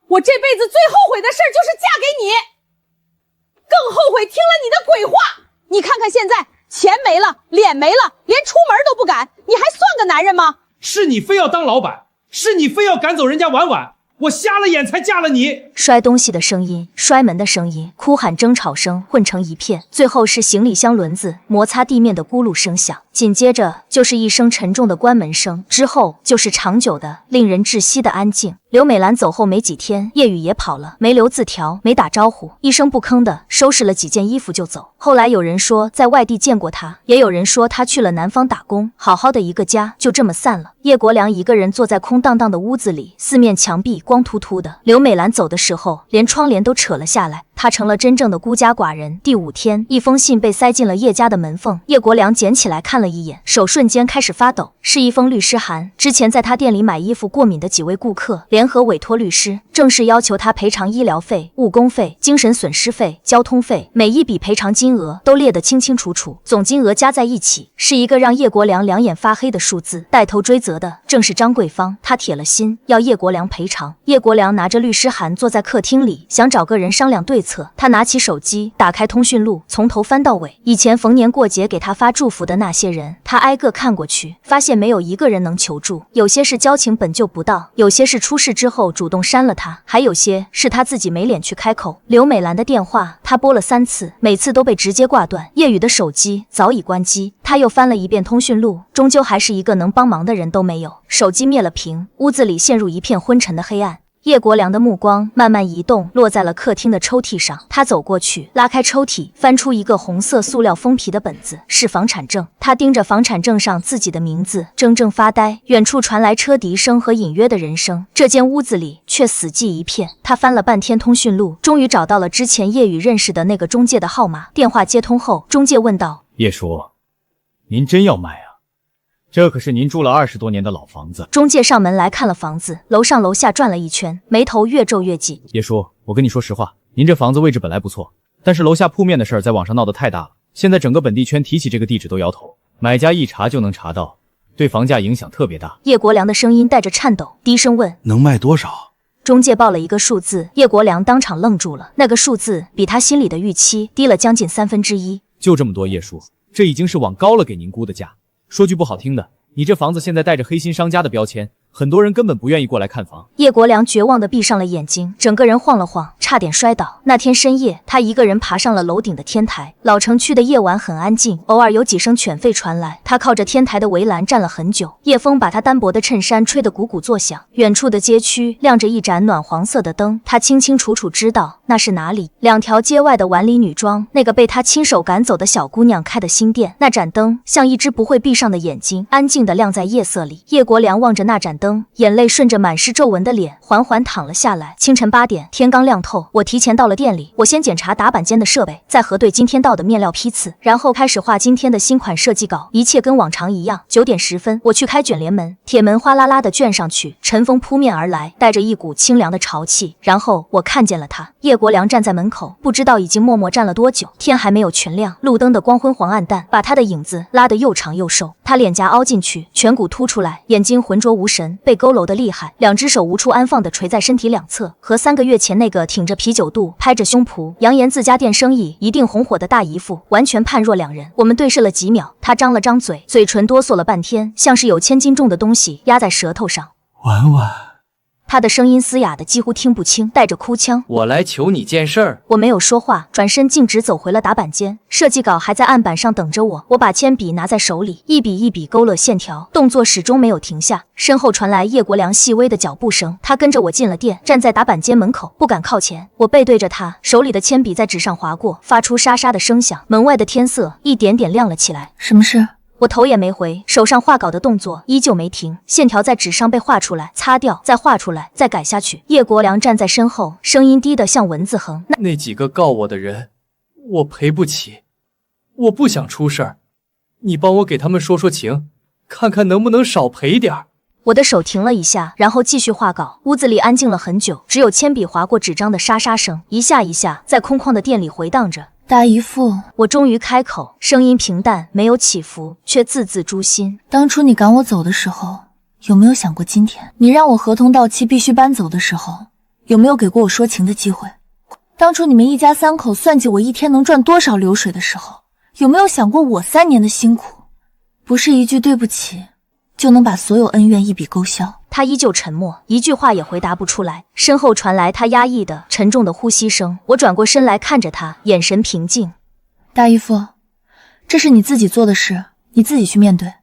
S3: 我这辈子最后悔的事就是嫁给你，更后悔听了你的鬼话。你看看现在，钱没了，脸没了，连出门都不敢，你还算个男人吗？
S8: 是你非要当老板，是你非要赶走人家婉婉，我瞎了眼才嫁了你。
S1: 摔东西的声音、摔门的声音、哭喊争吵声混成一片，最后是行李箱轮子摩擦地面的咕噜声响，紧接着就是一声沉重的关门声，之后就是长久的令人窒息的安静。刘美兰走后没几天，叶雨也跑了，没留字条，没打招呼，一声不吭的收拾了几件衣服就走。后来有人说在外地见过他，也有人说他去了南方打工，好好的一个家就这么散了。叶国良一个人坐在空荡荡的屋子里，四面墙壁光秃秃的。刘美兰走的时候，连窗帘都扯了下来，她成了真正的孤家寡人。第5天，一封信被塞进了叶家的门缝，叶国良捡起来看了一眼，手瞬间开始发抖，是一封律师函。之前在他店里买衣服过敏的几位顾客联合委托律师，正式要求他赔偿医疗费、误工费、精神损失费、交通费，每一笔赔偿金额都列得清清楚楚，总金额加在一起是一个让叶国良两眼发黑的数字。带头追责的正是张桂芳，他铁了心要叶国良赔偿。叶国良拿着律师函坐在客厅里，想找个人商量对策。他拿起手机，打开通讯录，从头翻到尾，以前逢年过节给他发祝福的那些人，他挨个看过去，发现没有一个人能求助。有些是交情本就不到，有些是出事之后主动删了他，还有些是他自己没脸去开口。刘美兰的电话他拨了3次，每次都被直接挂断。叶雨的手机早已关机，他又翻了一遍通讯录，终究还是一个能帮忙的人都没有。手机灭了屏，屋子里陷入一片昏沉的黑暗。叶国良的目光慢慢移动，落在了客厅的抽屉上。他走过去，拉开抽屉，翻出一个红色塑料封皮的本子，是房产证。他盯着房产证上自己的名字，怔怔发呆。远处传来车笛声和隐约的人声，这间屋子里却死寂一片。他翻了半天通讯录，终于找到了之前叶雨认识的那个中介的号码。电话接通后，中介问道：
S12: 叶叔，您真要卖啊？这可是您住了20多年的老房子。
S1: 中介上门来看了房子，楼上楼下转了一圈，眉头越皱越紧。
S12: 叶叔，我跟你说实话，您这房子位置本来不错，但是楼下铺面的事儿在网上闹得太大了，现在整个本地圈提起这个地址都摇头，买家一查就能查到，对房价影响特别大。
S1: 叶国良的声音带着颤抖，低声问：
S8: 能卖多少？
S1: 中介报了一个数字，叶国良当场愣住了，那个数字比他心里的预期低了将近1/3。
S12: 就这么多，叶叔，这已经是往高了给您估的价。说句不好听的，你这房子现在带着黑心商家的标签，很多人根本不愿意过来看房。
S1: 叶国良绝望地闭上了眼睛，整个人晃了晃，差点摔倒。那天深夜，他一个人爬上了楼顶的天台。老城区的夜晚很安静，偶尔有几声犬吠传来。他靠着天台的围栏站了很久，夜风把他单薄的衬衫吹得鼓鼓作响。远处的街区亮着一盏暖黄色的灯，他清清楚楚知道那是哪里。2条街外的晚礼女装，那个被他亲手赶走的小姑娘开的新店。那盏灯像一只不会闭上的眼睛，安静地亮在夜色里。叶国良望着那盏灯，眼泪顺着满是皱纹的脸缓缓淌了下来。清晨8点，天刚亮透，我提前到了店里。我先检查打板间的设备，再核对今天到的面料批次，然后开始画今天的新款设计稿。一切跟往常一样。9点10分，我去开卷帘门，铁门哗啦啦的卷上去，晨风扑面而来，带着一股清凉的潮气。然后我看见了他，叶国良站在门口，不知道已经默默站了多久。天还没有全亮，路灯的光昏黄暗淡，把他的影子拉得又长又瘦。他脸颊凹进去，颧骨凸出来，眼睛浑浊无神，被佝偻的厉害，2只手无处安放的垂在身体两侧，和3个月前那个挺着啤酒肚、拍着胸脯扬言自家店生意一定红火的大姨父完全判若两人。我们对视了几秒，他张了张嘴，嘴唇哆嗦了半天，像是有1000斤重的东西压在舌头上。
S8: 婉婉，
S1: 他的声音嘶哑的几乎听不清，带着哭腔。
S5: 我来求你件事儿。
S1: 我没有说话，转身径直走回了打板间。设计稿还在案板上等着我，我把铅笔拿在手里，一笔一笔勾勒线条，动作始终没有停下。身后传来叶国良细微的脚步声，他跟着我进了店，站在打板间门口，不敢靠前。我背对着他，手里的铅笔在纸上划过，发出沙沙的声响。门外的天色一点点亮了起来。
S4: 什么事？
S1: 我头也没回，手上画稿的动作依旧没停，线条在纸上被画出来，擦掉，再画出来，再改下去。叶国良站在身后，声音低得像蚊子横。
S5: 那几个告我的人，我赔不起，我不想出事儿，你帮我给他们说说情，看看能不能少赔点儿。
S1: 我的手停了一下，然后继续画稿。屋子里安静了很久，只有铅笔划过纸张的沙沙声，一下一下在空旷的店里回荡着。
S4: 大姨父，
S1: 我终于开口，声音平淡，没有起伏，却字字诛心。
S4: 当初你赶我走的时候，有没有想过今天？你让我合同到期必须搬走的时候，有没有给过我说情的机会？当初你们一家3口算计我一天能赚多少流水的时候，有没有想过我3年的辛苦？不是一句对不起就能把所有恩怨一笔勾销。
S1: 他依旧沉默，一句话也回答不出来。身后传来他压抑的、沉重的呼吸声。我转过身来看着他，眼神平静。
S4: 大姨夫，这是你自己做的事，你自己去面对，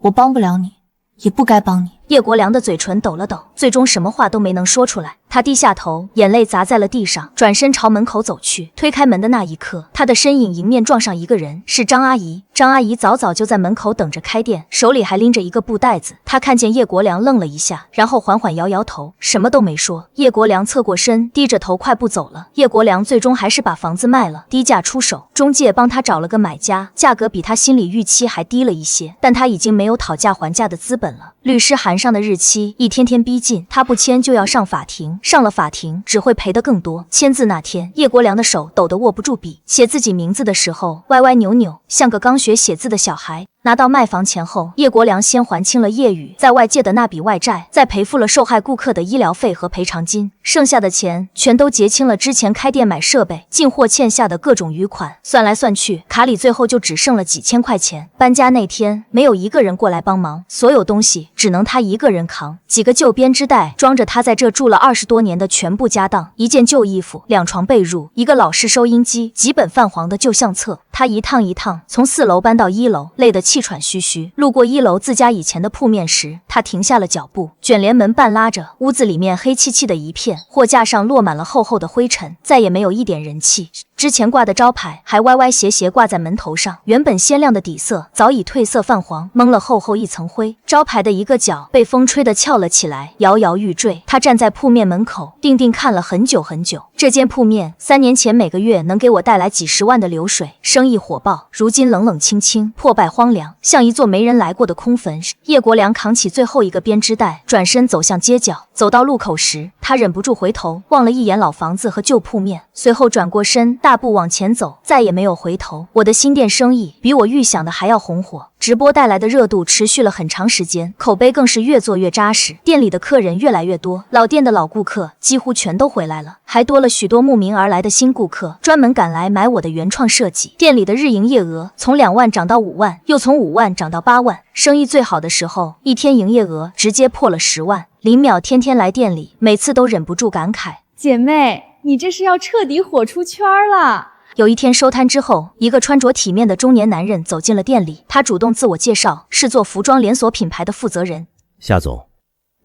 S4: 我帮不了你，也不该帮你。
S1: 叶国良的嘴唇抖了抖，最终什么话都没能说出来。他低下头，眼泪砸在了地上，转身朝门口走去。推开门的那一刻，他的身影迎面撞上一个人，是张阿姨。张阿姨早早就在门口等着开店，手里还拎着一个布袋子。她看见叶国良愣了一下，然后缓缓摇摇头，什么都没说。叶国良侧过身，低着头快步走了。叶国良最终还是把房子卖了，低价出手，中介帮他找了个买家，价格比他心里预期还低了一些，但他已经没有讨价还价的资本了。律师函上的日期一天天逼近，他不签就要上法庭，上了法庭只会赔得更多。签字那天，叶国良的手抖得握不住笔，写自己名字的时候歪歪扭扭，像个刚学写字的小孩。拿到卖房钱后，叶国良先还清了叶宇在外借的那笔外债，再赔付了受害顾客的医疗费和赔偿金，剩下的钱全都结清了之前开店买设备进货欠下的各种余款。算来算去，卡里最后就只剩了几千块钱。搬家那天，没有一个人过来帮忙，所有东西只能他一个人扛。几个旧编织袋装着他在这住了20多年的全部家当，一件旧衣服，2床被褥，一个老式收音机，几本泛黄的旧相册。他一趟一趟从4楼搬到1楼，累得气喘吁吁。路过1楼自家以前的铺面时，他停下了脚步，卷帘门半拉着，屋子里面黑漆漆的一片，货架上落满了厚厚的灰尘，再也没有一点人气。之前挂的招牌还歪歪斜斜挂在门头上，原本鲜亮的底色早已褪色泛黄，蒙了厚厚一层灰。招牌的一个角被风吹得翘了起来，摇摇欲坠。他站在铺面门口，定定看了很久很久。这间铺面3年前每个月能给我带来几10万的流水，生意火爆，如今冷冷清清，破败荒凉，像一座没人来过的空坟。叶国良扛起最后一个编织袋，转身走向街角。走到路口时，他忍不住回头望了一眼老房子和旧铺面，随后转过身，大步往前走，再也没有回头。我的新店生意比我预想的还要红火，直播带来的热度持续了很长时间，口碑更是越做越扎实，店里的客人越来越多，老店的老顾客几乎全都回来了，还多了许多慕名而来的新顾客，专门赶来买我的原创设计。店里的日营业额从2万涨到5万，又从5万涨到8万，生意最好的时候，一天营业额直接破了10万。林淼天天来店里，每次都忍不住感慨：
S11: 姐妹，你这是要彻底火出圈了。
S1: 有一天收摊之后，一个穿着体面的中年男人走进了店里，他主动自我介绍，是做服装连锁品牌的负责人。
S21: 夏总，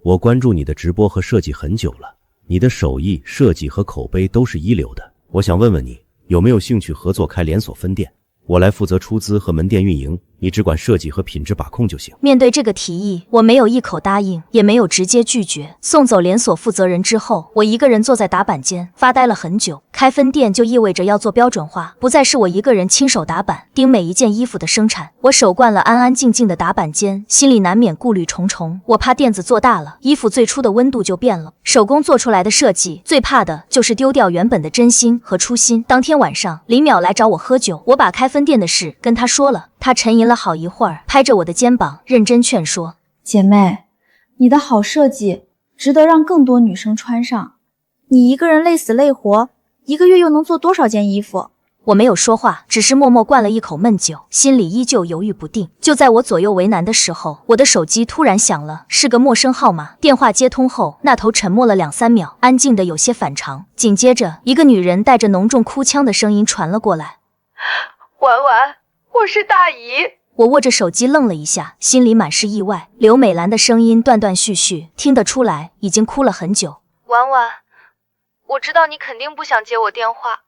S21: 我关注你的直播和设计很久了，你的手艺、设计和口碑都是一流的，我想问问你，有没有兴趣合作开连锁分店？我来负责出资和门店运营，你只管设计和品质把控就行。
S1: 面对这个提议，我没有一口答应，也没有直接拒绝。送走连锁负责人之后，我一个人坐在打板间发呆了很久。开分店就意味着要做标准化，不再是我一个人亲手打板盯每一件衣服的生产。我守惯了安安静静的打板间，心里难免顾虑重重。我怕店子做大了，衣服最初的温度就变了。手工做出来的设计，最怕的就是丢掉原本的真心和初心。当天晚上，林淼来找我喝酒，我把开分店的事跟他说了。他沉吟了好一会儿，拍着我的肩膀，认真劝说：
S11: 姐妹，你的好设计值得让更多女生穿上。你一个人累死累活，一个月又能做多少件衣服？
S1: 我没有说话，只是默默灌了一口闷酒，心里依旧犹豫不定。就在我左右为难的时候，我的手机突然响了，是个陌生号码。电话接通后，那头沉默了2-3秒，安静的有些反常。紧接着，一个女人带着浓重哭腔的声音传了过来：
S15: 婉婉，我是大姨。
S1: 我握着手机愣了一下，心里满是意外。刘美兰的声音断断续续，听得出来已经哭了很久。
S15: 婉婉，我知道你肯定不想接我电话，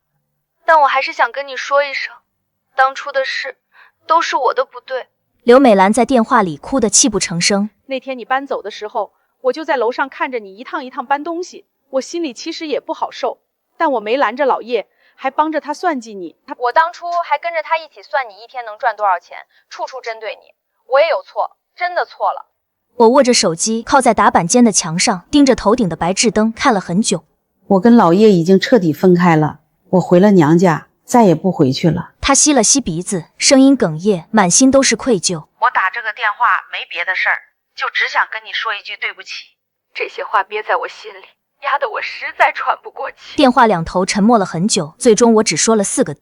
S15: 但我还是想跟你说一声，当初的事都是我的不对。
S1: 刘美兰在电话里哭得泣不成声。
S9: 那天你搬走的时候，我就在楼上看着你一趟一趟搬东西，我心里其实也不好受，但我没拦着老叶，还帮着他算计你。
S15: 我当初还跟着他一起算你一天能赚多少钱，处处针对你，我也有错，真的错了。
S1: 我握着手机靠在打板间的墙上，盯着头顶的白炽灯看了很久。
S22: 我跟老叶已经彻底分开了，我回了娘家，再也不回去了。
S1: 他吸了吸鼻子，声音哽咽，满心都是愧疚。
S23: 我打这个电话没别的事儿，就只想跟你说一句对不起。
S15: 这些话憋在我心里，压得我实在喘不过气。
S1: 电话两头沉默了很久，最终我只说了4个：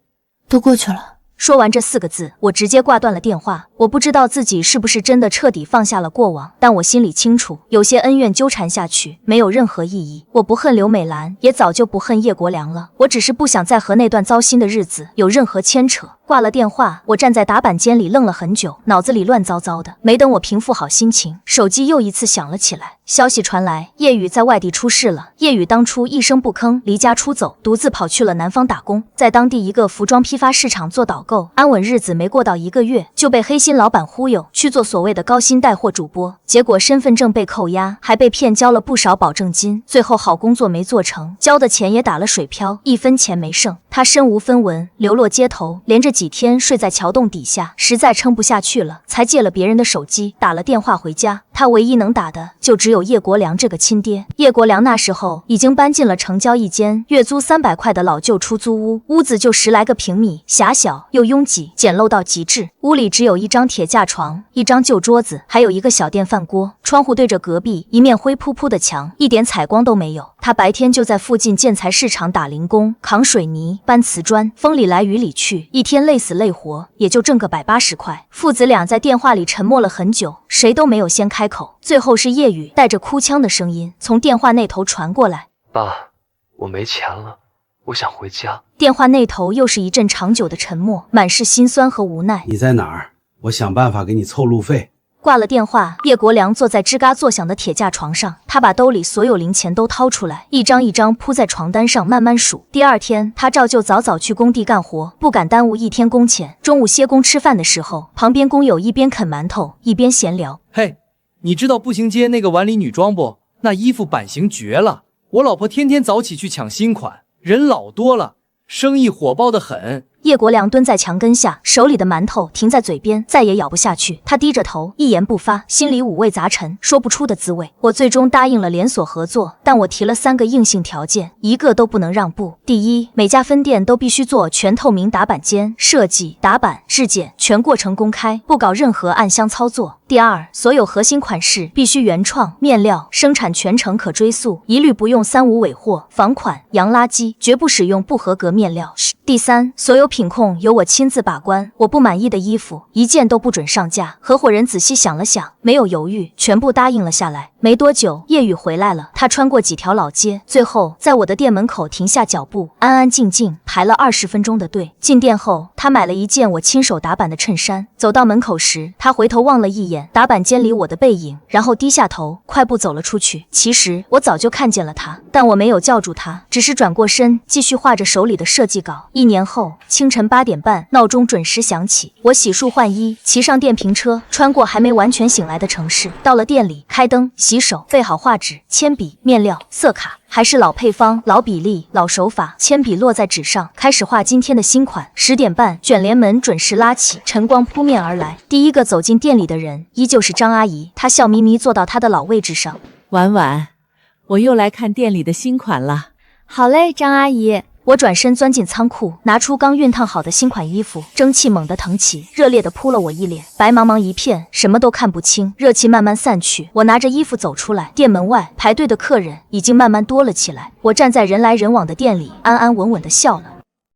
S4: 都过去了。
S1: 说完这4个字，我直接挂断了电话。我不知道自己是不是真的彻底放下了过往，但我心里清楚，有些恩怨纠缠下去没有任何意义。我不恨刘美兰，也早就不恨叶国良了，我只是不想再和那段糟心的日子有任何牵扯。挂了电话，我站在打板间里愣了很久，脑子里乱糟糟的。没等我平复好心情，手机又一次响了起来。消息传来，叶宇在外地出事了。叶宇当初一声不吭离家出走，独自跑去了南方打工，在当地一个服装批发市场做导购，安稳日子没过到1个月，就被黑心老板忽悠去做所谓的高薪带货主播，结果身份证被扣押，还被骗交了不少保证金，最后好工作没做成，交的钱也打了水漂，1分钱没剩。他身无分文，流落街头，连着几天睡在桥洞底下，实在撑不下去了，才借了别人的手机打了电话回家。他唯一能打的就只有叶国良这个亲爹。叶国良那时候已经搬进了城郊一间月租300块的老旧出租屋，屋子就10来个平米，狭小又拥挤，简陋到极致。屋里只有一张铁架床，一张旧桌子，还有一个小电饭锅。窗户对着隔壁一面灰扑扑的墙，一点采光都没有。他白天就在附近建材市场打零工，扛水泥、搬瓷砖，风里来雨里去，一天累死累活，也就挣个180块。父子俩在电话里沉默了很久，谁都没有先开口。最后是叶宇带着哭腔的声音从电话那头传过来：“
S6: 爸，我没钱了，我想回家。”
S1: 电话那头又是一阵长久的沉默，满是心酸和无奈。
S8: 你在哪儿？我想办法给你凑路费。
S1: 挂了电话，叶国良坐在吱嘎作响的铁架床上，他把兜里所有零钱都掏出来，一张一张铺在床单上慢慢数。第二天，他照旧早早去工地干活，不敢耽误一天工钱。中午歇工吃饭的时候，旁边工友一边啃馒头一边闲聊：“
S5: 嘿，你知道步行街那个晚礼女装不？那衣服版型绝了，我老婆天天早起去抢新款，人老多了，生意火爆得很。”
S1: 叶国良蹲在墙根下，手里的馒头停在嘴边，再也咬不下去。他低着头，一言不发，心里五味杂陈，说不出的滋味。我最终答应了连锁合作，但我提了3个硬性条件，一个都不能让步。第一，每家分店都必须做全透明打板间，设计、打板、质检全过程公开，不搞任何暗箱操作。第二，所有核心款式必须原创，面料、生产全程可追溯，一律不用3无尾货、仿款、洋垃圾，绝不使用不合格面料。第三，所有品控由我亲自把关，我不满意的衣服一件都不准上架。合伙人仔细想了想，没有犹豫，全部答应了下来。没多久，叶宇回来了，他穿过几条老街，最后在我的店门口停下脚步，安安静静排了20分钟的队。进店后，他买了一件我亲手打版的衬衫。走到门口时，他回头望了一眼打板间里我的背影，然后低下头，快步走了出去。其实我早就看见了他，但我没有叫住他，只是转过身继续画着手里的设计稿。1年后，清晨8点半，闹钟准时响起，我洗漱换衣，骑上电瓶车，穿过还没完全醒来的城市，到了店里，开灯、洗手，备好画纸、铅笔、面料、色卡，还是老配方、老比例、老手法。铅笔落在纸上，开始画今天的新款。10点半，卷帘门准时拉起，晨光扑面而来。第一个走进店里的人依旧是张阿姨，她笑眯眯坐到她的老位置上。
S7: 婉婉，我又来看店里的新款了。
S11: 好嘞，张阿姨。
S1: 我转身钻进仓库，拿出刚熨烫好的新款衣服，蒸汽猛地腾起，热烈地扑了我一脸，白茫茫一片，什么都看不清。热气慢慢散去，我拿着衣服走出来，店门外排队的客人已经慢慢多了起来。我站在人来人往的店里，安安稳稳地笑了。